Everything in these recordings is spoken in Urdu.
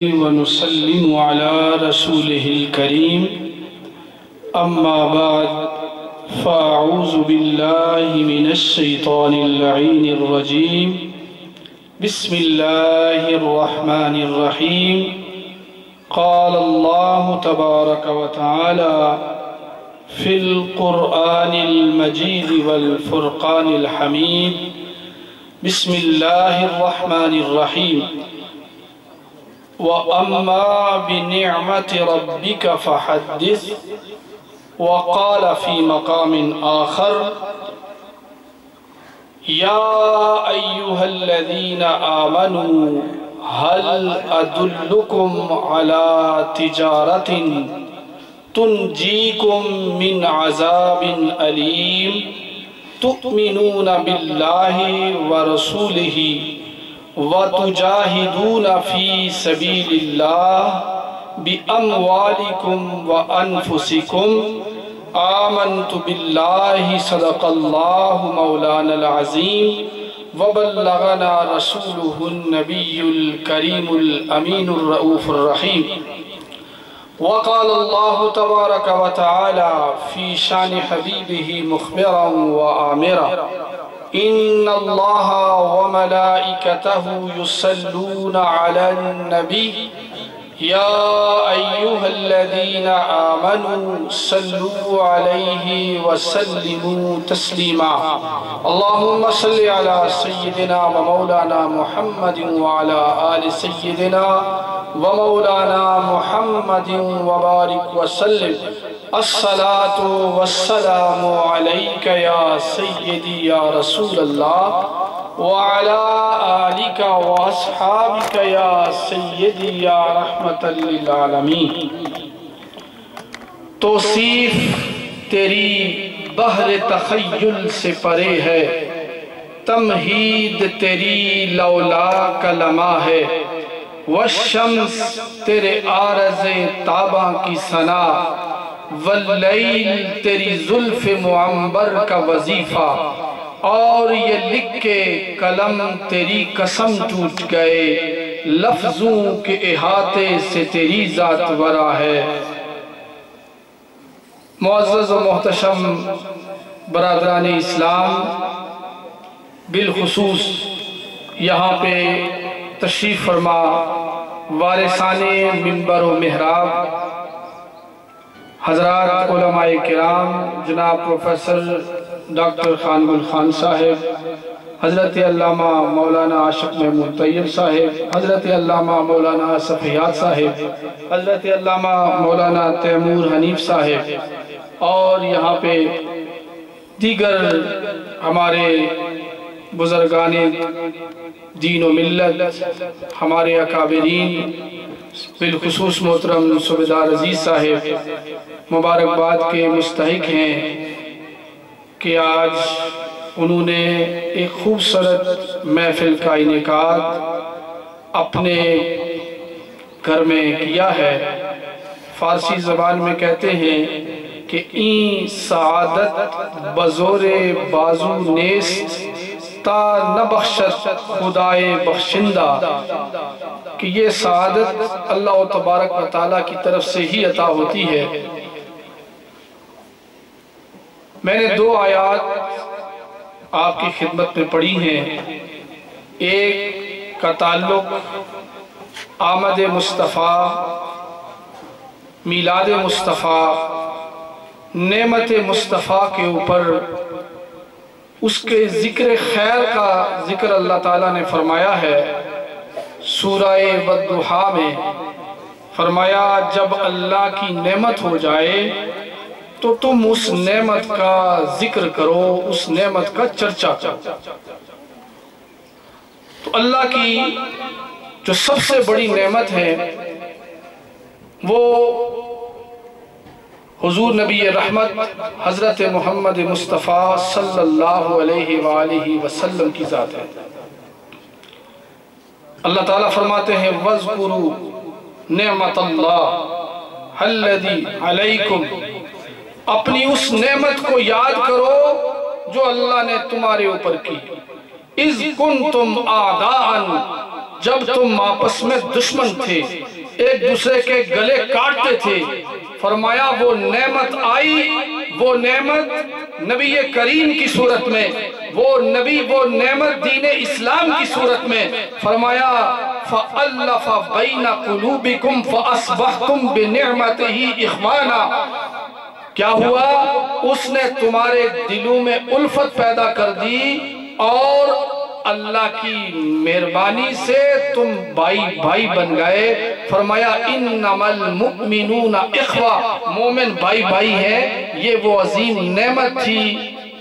ونسلم على رسوله الكريم أما بعد فأعوذ بالله من الشيطان اللعين الرجيم بسم الله الرحمن الرحيم قال الله تبارك وتعالى في القرآن المجيد والفرقان الحميد بسم الله الرحمن الرحيم وَأَمَّا بِنِعْمَةِ رَبِّكَ فَحَدِّثْ وقال في مقام آخر يا أيها الذين آمنوا هل أدلكم على تجارة تنجيكم من عذاب أليم تؤمنون بالله ورسوله وَتُجَاهِدُونَ فِي سَبِيلِ اللَّهِ بِأَمْوَالِكُمْ وَأَنفُسِكُمْ آمَنْتُ بِاللَّهِ صدق اللَّهُ مَوْلَانَا الْعَظِيمُ وَبَلَّغَنَا رَسُولُهُ النَّبِيُّ الْكَرِيمُ الْأَمِينُ الرَّؤُوفُ الرَّحِيمُ وقال الله تبارك وتعالى في شان حبيبه مخبرا وآمرا إن الله وملائكته يصلون على النبي يا أيها الذين آمنوا صلوا عليه وسلموا تسليما اللهم صل على سيدنا ومولانا محمد وعلى آل سيدنا ومولانا محمد وبارك وسلم الصلاة والسلام عليك يا سيدي يا رسول الله وعلى آلك وأصحابك يا سيدي يا رحمة للعالمين توصیف تیری بحر تخیل سے پرے ہے تمہید تیری لولا کلمہ ہے والشمس تیرے عارض تاباں کی ثنا واللیل تیری زلف معمبر کا وظیفہ اور یہ لکھ کے قلم تیری قسم ٹوٹ گئے لفظوں کے احاطے سے تیری ذات ورا ہے معزز و محتشم برادران اسلام بالخصوص یہاں پہ تشریف فرما وارثان منبر و محراب حضرات علماء کرام جناب پروفیسر ڈاکٹر خان گل خان صاحب حضرت علامہ مولانا عاشق محمود طیب صاحب حضرت علامہ مولانا صفیات صاحب حضرت علامہ مولانا تیمور حنیف صاحب اور یہاں پہ دیگر ہمارے بزرگان دین و ملت ہمارے اکابرین بالخصوص محترم صوبیدار عزیز صاحب مبارکباد کے مستحق ہیں کہ آج انہوں نے ایک خوبصورت محفل کا انعقاد اپنے گھر میں کیا ہے فارسی زبان میں کہتے ہیں کہ این سعادت بزور بازو نیست تا نبخشت خدائے بخشندہ کہ یہ سعادت اللہ تبارک و تعالیٰ کی طرف سے ہی عطا ہوتی ہے میں نے دو آیات آپ کی خدمت میں پڑھی ہیں ایک کا تعلق آمد مصطفیٰ میلاد مصطفیٰ نعمت مصطفیٰ کے اوپر اس کے ذکر خیر کا ذکر اللہ تعالیٰ نے فرمایا ہے سورہ والضحیٰ میں فرمایا جب اللہ کی نعمت ہو جائے تو تم اس نعمت کا ذکر کرو اس نعمت کا چرچا کرو تو اللہ کی جو سب سے بڑی نعمت ہے وہ حضور نبی رحمت حضرت محمد مصطفیٰ صلی اللہ علیہ وآلہ وسلم کی ذات ہے اللہ تعالیٰ فرماتے ہیں وَاذْكُرُوا نعمت اللہ الَّذِي عَلَيْكُمْ اپنی اس نعمت کو یاد کرو جو اللہ نے تمہارے اوپر کی اِذْ كُنْتُمْ أَعْدَاءً جب تم آپس میں دشمن تھے، ایک دوسرے کے گلے کاٹتے تھے، فرمایا وہ نعمت آئی، وہ نعمت نبی کریم کی صورت میں، وہ نعمت دین اسلام کی صورت میں، فرمایا فَأَلَّفَ بَيْنَ قُلُوبِكُمْ فَأَصْبَحْتُمْ بِنِعْمَتِهِ إِخْوَانًا۔ کیا ہوا؟ اس نے تمہارے دلوں میں الفت پیدا کر دی اور اللہ کی مہربانی سے تم بھائی بن گئے۔ فرمایا انما المؤمنون اخوہ، مومن بھائی ہیں۔ یہ وہ عظیم نعمت تھی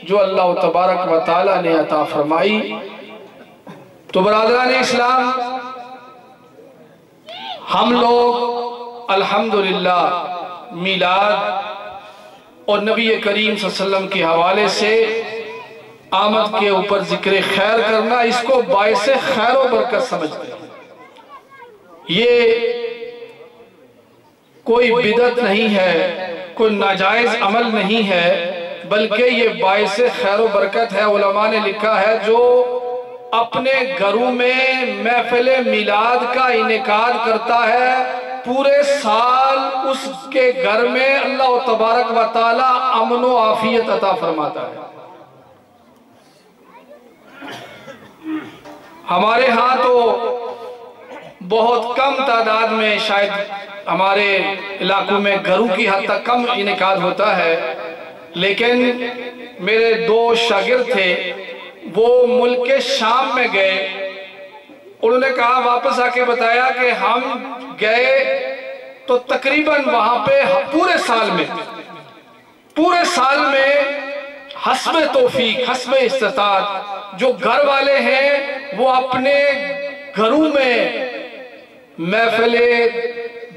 جو اللہ تبارک و تعالی نے عطا فرمائی۔ تو برادران اسلام، ہم لوگ الحمدللہ میلاد اور نبی کریم صلی اللہ علیہ وسلم کے حوالے سے آمد کے اوپر ذکر خیر کرنا، اس کو باعث خیر و برکت سمجھتے ہیں۔ یہ کوئی بدعت نہیں ہے، کوئی ناجائز عمل نہیں ہے، بلکہ یہ باعث خیر و برکت ہے۔ علماء نے لکھا ہے جو اپنے گھروں میں محفل میلاد کا انعقاد کرتا ہے، پورے سال اس کے گھر میں اللہ تبارک و تعالی امن و عافیت عطا فرماتا ہے۔ ہمارے ہاں تو بہت کم تعداد میں، شاید ہمارے علاقوں میں گھروں کی حد تک کم انعقاد ہوتا ہے، لیکن میرے دو شاگرد تھے، وہ ملک شام میں گئے، انہوں نے کہا واپس آ کے بتایا کہ ہم گئے تو تقریباً وہاں پہ پورے سال میں حسب توفیق، حسب استطاعت جو گھر والے ہیں وہ اپنے گھروں میں محفل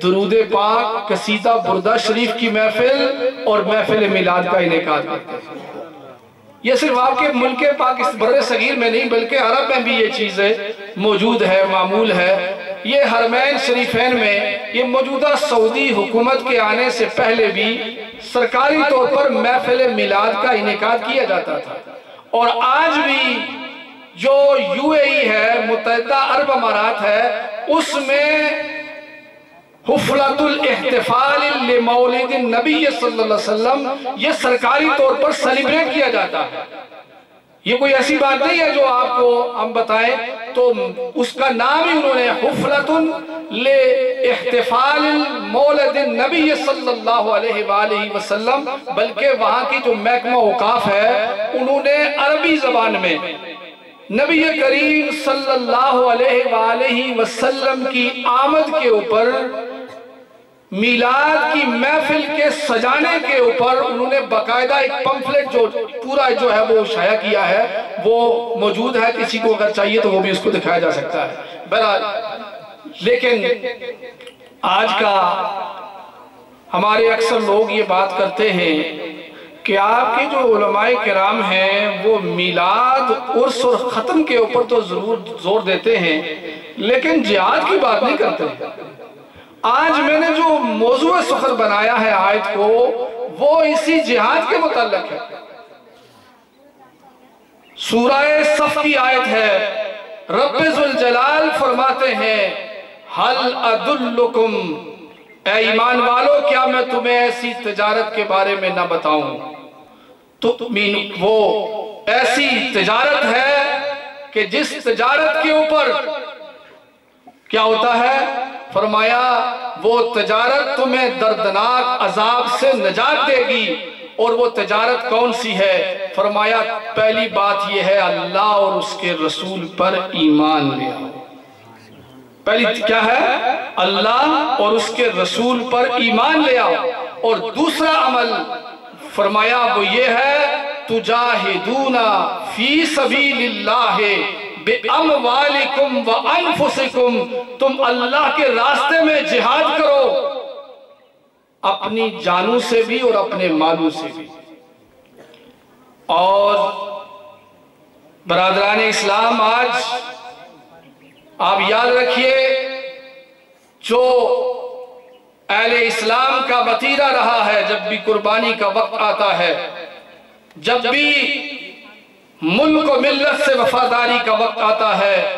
درود پاک، قصیدہ بردہ شریف کی محفل اور محفل میلاد کا انعقاد کرتے ہیں۔ یہ صرف آپ کے ملک پاکستان بر صغیر میں نہیں بلکہ عرب میں بھی یہ چیزیں موجود ہے، معمول ہے۔ یہ حرمین شریفین میں یہ موجودہ سعودی حکومت کے آنے سے پہلے بھی سرکاری طور پر محفل میلاد کا انعقاد کیا جاتا تھا، اور آج بھی جو UAE ہے، متحدہ عرب امارات ہے، اس میں حفلۃ الاحتفال لمولد النبی صلی اللہ علیہ وسلم یہ سرکاری طور پر سیلیبریٹ کیا جاتا ہے۔ یہ کوئی ایسی بات نہیں ہے جو آپ کو ہم بتائیں، تو اس کا نام ہی انہوں نے حفلۃ لاحتفال مولد النبی صلی اللہ علیہ وآلہ وسلم، بلکہ وہاں کی جو محکمہ اوقاف ہے انہوں نے عربی زبان میں نبی کریم صلی اللہ علیہ وآلہ وسلم کی آمد کے اوپر، میلاد کی محفل کے سجانے کے اوپر انہوں نے باقاعدہ ایک پمفلٹ جو پورا جو ہے وہ شائع کیا ہے، وہ موجود ہے، کسی کو اگر چاہیے تو وہ بھی اس کو دکھایا جا سکتا ہے۔ بہرحال لیکن آج کا ہمارے اکثر لوگ یہ بات کرتے ہیں کہ آپ کے جو علماء کرام ہیں وہ میلاد، عرس اور ختم کے اوپر تو ضرور زور دیتے ہیں، لیکن جہاد کی بات نہیں کرتے۔ آج میں نے جو موضوع سخن بنایا ہے آیت کو، وہ اسی جہاد کے متعلق ہے۔ سورہ صف کی آیت ہے، رب ذوالجلال فرماتے ہیں حل ادلکم، اے ایمان والو کیا میں تمہیں ایسی تجارت کے بارے میں نہ بتاؤں؟ وہ ایسی تجارت ہے کہ جس تجارت کے اوپر کیا ہوتا ہے؟ فرمایا وہ تجارت تمہیں دردناک عذاب سے نجات دے گی۔ اور وہ تجارت کون سی ہے؟ فرمایا پہلی بات یہ ہے اللہ اور اس کے رسول پر ایمان لے آؤ۔ پہلی کیا ہے؟ اللہ اور اس کے رسول پر ایمان لے آؤ۔ اور دوسرا عمل فرمایا وہ یہ ہے تجاہدون فی سبیل اللہ بِأَمْوَالِكُمْ وَأَنفُسِكُمْ، تم اللہ کے راستے میں جہاد کرو، اپنی جانوں سے بھی اور اپنے مالوں سے بھی۔ اور برادران اسلام، آج آپ یاد رکھیے جو اہل اسلام کا وتیرہ رہا ہے، جب بھی قربانی کا وقت آتا ہے، جب بھی ملک و ملت سے وفاداری کا وقت آتا ہے،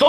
2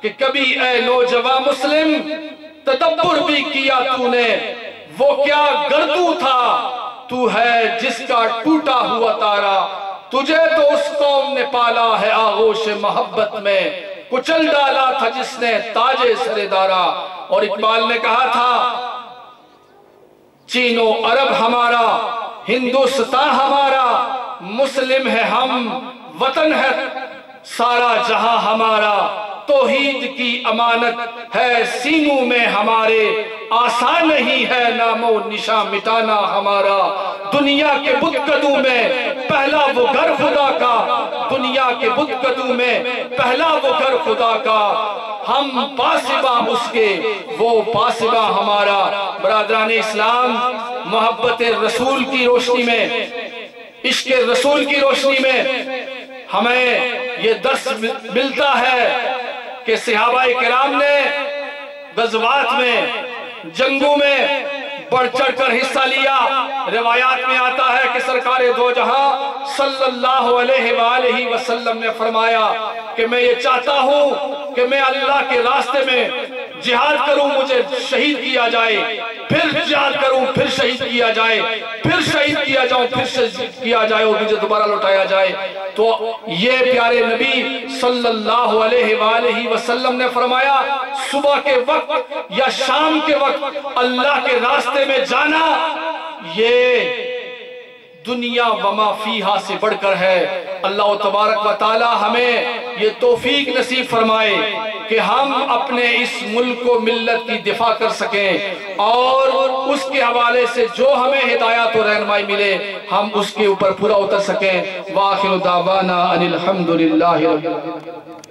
کہ کبھی اے نوجوان مسلم تدبر بھی کیا تو نے، وہ کیا گردو تھا تو ہے جس کا ٹوٹا ہوا تارا، تجھے تو اس قوم نے پالا ہے آغوش محبت میں، کچل ڈالا تھا جس نے تاج سر دارا۔ اور اقبال نے کہا تھا چین و عرب ہمارا، ہندوستان ہمارا، مسلم ہے ہم، وطن ہے سارا جہاں ہمارا، توحید کی امانت ہے سینوں میں ہمارے، آسان نہیں ہے نام و نشاں مٹانا ہمارا۔ دنیا کے بت قدوں میں پہلا وہ گھر خدا کا، دنیا کے بت قدوں میں پہلا وہ گھر خدا کا، ہم پاسباں اس کے وہ پاسباں ہمارا۔ برادران اسلام، محبت رسول کی روشنی میں، عشق رسول کی روشنی میں ہمیں یہ درس ملتا ہے کہ صحابہ کرام نے غزوات میں، جنگوں میں بڑھ چڑھ کر حصہ لیا۔ روایات میں آتا ہے کہ سرکار دو جہاں صلی اللہ علیہ وآلہ وسلم نے فرمایا کہ میں یہ چاہتا ہوں کہ میں اللہ کے راستے میں جہاد کروں، مجھے شہید کیا جائے، پھر جہاد کروں، پھر شہید کیا جائے، پھر شہید کیا جاؤں، پھر شہید کیا جائے اور مجھے دوبارہ لوٹایا جائے۔ تو یہ پیارے نبی صلی اللہ علیہ وآلہ وسلم نے فرمایا صبح کے وقت یا شام کے وقت اللہ کے راستے میں جانا یہ دنیا وما فیہا سے بڑھ کر ہے۔ اللہ تبارک و تعالی ہمیں یہ توفیق نصیب فرمائے کہ ہم اپنے اس ملک و ملت کی دفاع کر سکیں اور اس کے حوالے سے جو ہمیں ہدایات و رہنمائی ملے ہم اس کے اوپر پورا اتر سکیں۔ وآخر دعوانا ان الحمدللہ رب العالمین۔